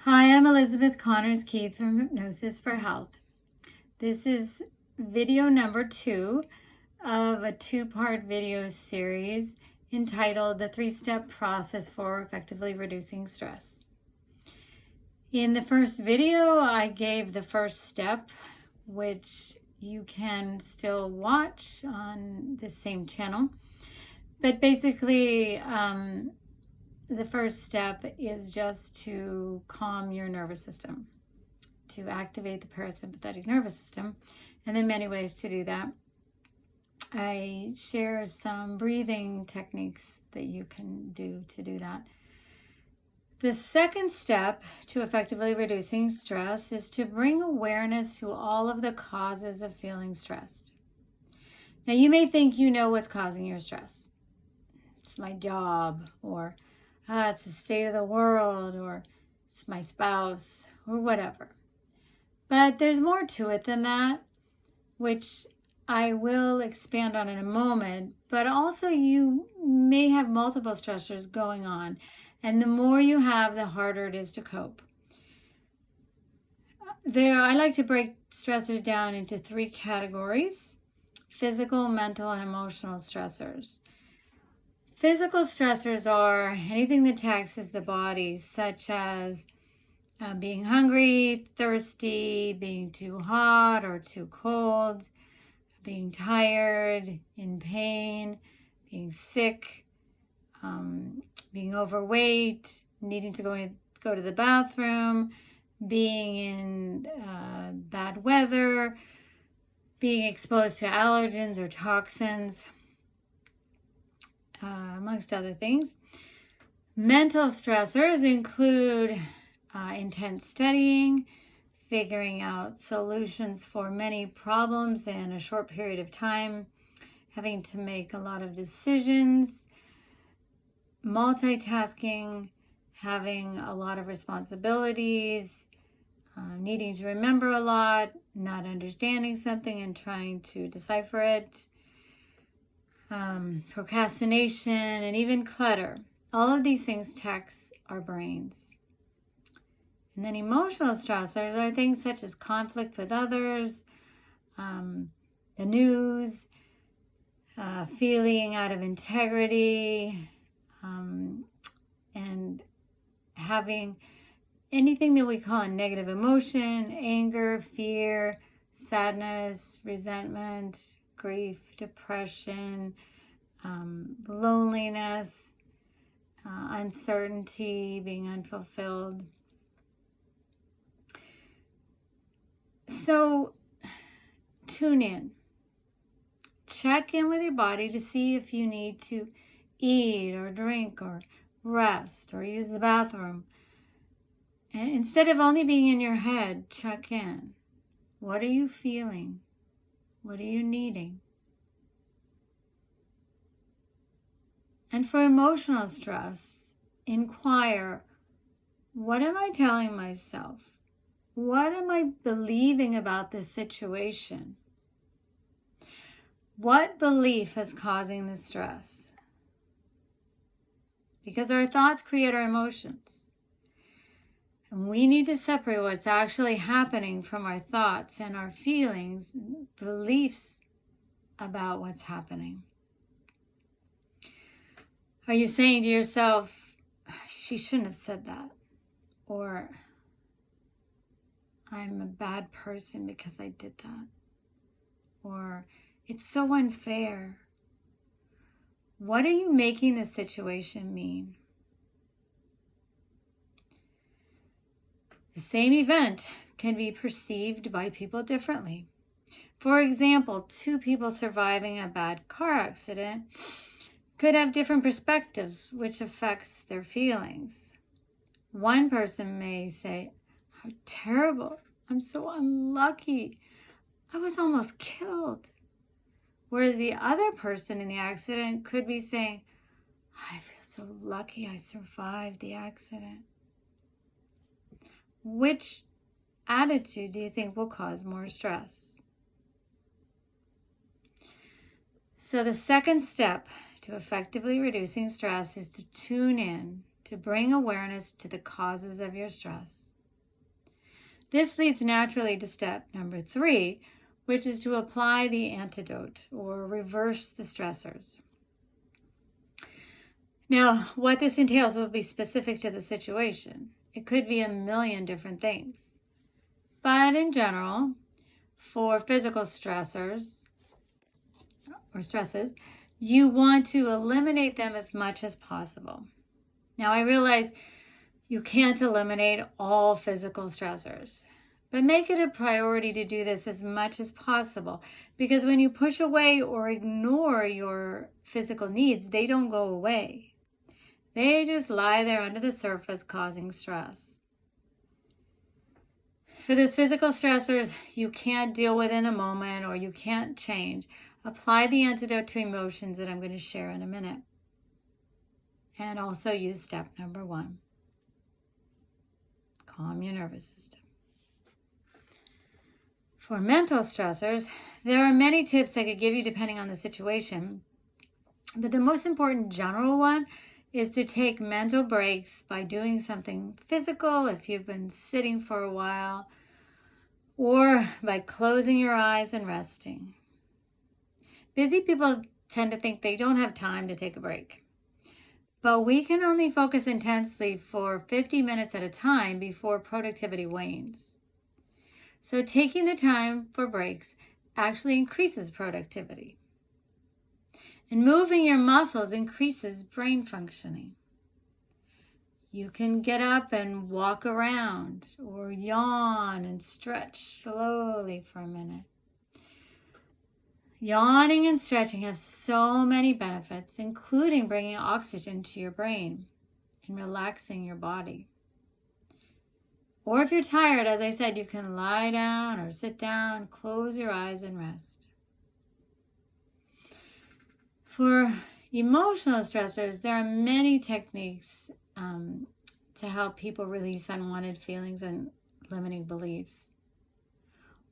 Hi, I'm Elizabeth Onnors-Keith from Hypnosis for Health. This is video number 2 of a 2-part video series entitled The 3-Step Process for Effectively Reducing Stress. In the first video, I gave the first step, which you can still watch on the same channel. But basically, the first step is just to calm your nervous system, to activate the parasympathetic nervous system, and there are many ways to do that. I share some breathing techniques that you can do to do that. The second step to effectively reducing stress is to bring awareness to all of the causes of feeling stressed. Now, you may think you know what's causing your stress. It's my job, or it's the state of the world, or it's my spouse, or whatever. But there's more to it than that, which I will expand on in a moment. But also you may have multiple stressors going on, and the more you have, the harder it is to cope. I like to break stressors down into 3 categories: physical, mental, and emotional stressors. Physical stressors are anything that taxes the body, such as being hungry, thirsty, being too hot or too cold, being tired, in pain, being sick, being overweight, needing to go to the bathroom, being in bad weather, being exposed to allergens or toxins, amongst other things. Mental stressors include intense studying, figuring out solutions for many problems in a short period of time, having to make a lot of decisions, multitasking, having a lot of responsibilities, needing to remember a lot, not understanding something and trying to decipher it, procrastination, and even clutter. All of these things tax our brains. And then emotional stressors are things such as conflict with others, the news, feeling out of integrity, and having anything that we call a negative emotion: anger, fear, sadness, resentment, grief, depression, loneliness, uncertainty, being unfulfilled. So tune in. Check in with your body to see if you need to eat or drink or rest or use the bathroom. And instead of only being in your head, check in. What are you feeling? What are you needing? And for emotional stress, inquire, what am I telling myself? What am I believing about this situation? What belief is causing the stress? Because our thoughts create our emotions. And we need to separate what's actually happening from our thoughts and our feelings, beliefs about what's happening. Are you saying to yourself, she shouldn't have said that? Or, I'm a bad person because I did that? Or, it's so unfair. What are you making the situation mean? The same event can be perceived by people differently. For example, 2 people surviving a bad car accident could have different perspectives, which affects their feelings. One person may say, how terrible, I'm so unlucky, I was almost killed. Whereas the other person in the accident could be saying, I feel so lucky I survived the accident. Which attitude do you think will cause more stress? So the second step to effectively reducing stress is to tune in to bring awareness to the causes of your stress. This leads naturally to step number 3, which is to apply the antidote or reverse the stressors. Now, what this entails will be specific to the situation. It could be a million different things. But in general, for physical stressors or stresses, you want to eliminate them as much as possible. Now, I realize you can't eliminate all physical stressors, but make it a priority to do this as much as possible, because when you push away or ignore your physical needs, they don't go away. They just lie there under the surface causing stress. For those physical stressors you can't deal with in a moment or you can't change, apply the antidote to emotions that I'm going to share in a minute. And also use step number 1. Calm your nervous system. For mental stressors, there are many tips I could give you depending on the situation. But the most important general one is to take mental breaks by doing something physical if you've been sitting for a while, or by closing your eyes and resting. Busy people tend to think they don't have time to take a break. But we can only focus intensely for 50 minutes at a time before productivity wanes. So taking the time for breaks actually increases productivity. And moving your muscles increases brain functioning. You can get up and walk around or yawn and stretch slowly for a minute. Yawning and stretching have so many benefits, including bringing oxygen to your brain and relaxing your body. Or if you're tired, as I said, you can lie down or sit down, close your eyes and rest. For emotional stressors, there are many techniques to help people release unwanted feelings and limiting beliefs.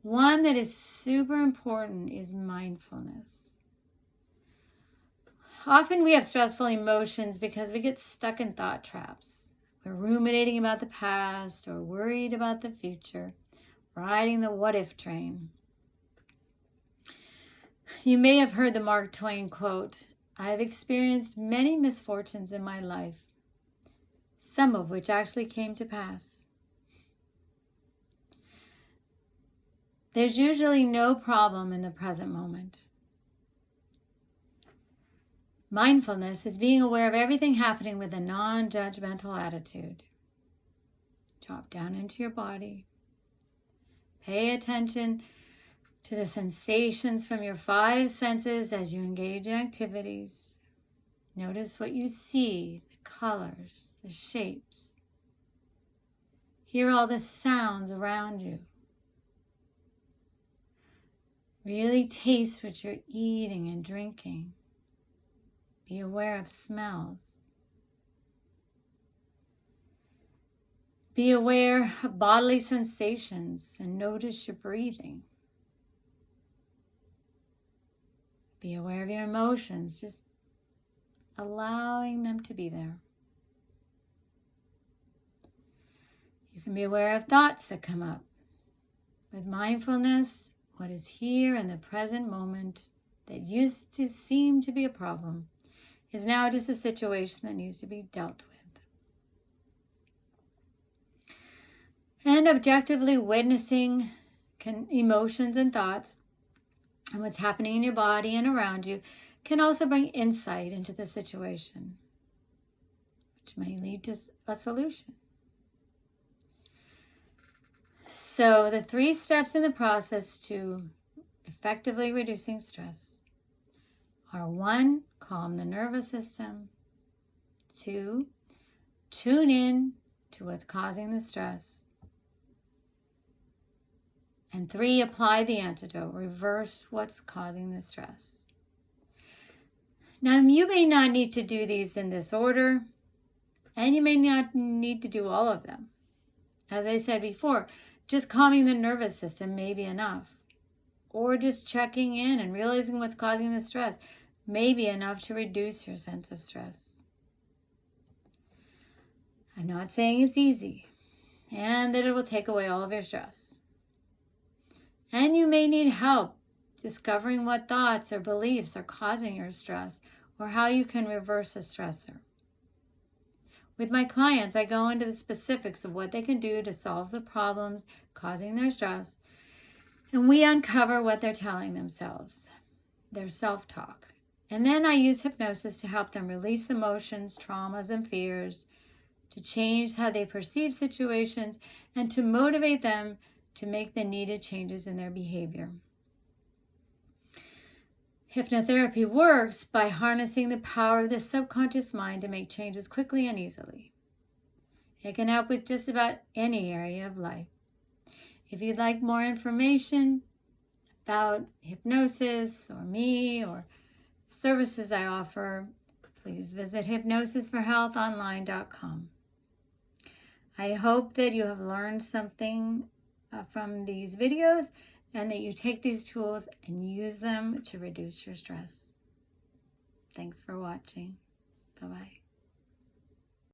One that is super important is mindfulness. Often we have stressful emotions because we get stuck in thought traps. We're ruminating about the past or worried about the future, riding the what-if train. You may have heard the Mark Twain quote, "I have experienced many misfortunes in my life, some of which actually came to pass." There's usually no problem in the present moment. Mindfulness is being aware of everything happening with a non-judgmental attitude. Drop down into your body. Pay attention to the sensations from your 5 senses as you engage in activities. Notice what you see, the colors, the shapes. Hear all the sounds around you. Really taste what you're eating and drinking. Be aware of smells. Be aware of bodily sensations and notice your breathing. Be aware of your emotions, just allowing them to be there. You can be aware of thoughts that come up. With mindfulness, what is here in the present moment that used to seem to be a problem is now just a situation that needs to be dealt with. And objectively witnessing emotions and thoughts and what's happening in your body and around you can also bring insight into the situation, which may lead to a solution. So the 3 steps in the process to effectively reducing stress are: 1, calm the nervous system; 2, tune in to what's causing the stress; and 3, apply the antidote, reverse what's causing the stress. Now, you may not need to do these in this order, and you may not need to do all of them. As I said before, just calming the nervous system may be enough, or just checking in and realizing what's causing the stress may be enough to reduce your sense of stress. I'm not saying it's easy and that it will take away all of your stress. And you may need help discovering what thoughts or beliefs are causing your stress or how you can reverse a stressor. With my clients, I go into the specifics of what they can do to solve the problems causing their stress, and we uncover what they're telling themselves, their self-talk. And then I use hypnosis to help them release emotions, traumas, and fears, to change how they perceive situations, and to motivate them to make the needed changes in their behavior. Hypnotherapy works by harnessing the power of the subconscious mind to make changes quickly and easily. It can help with just about any area of life. If you'd like more information about hypnosis or me or services I offer, please visit hypnosisforhealthonline.com. I hope that you have learned something from these videos and that you take these tools and use them to reduce your stress. Thanks for watching. Bye-bye.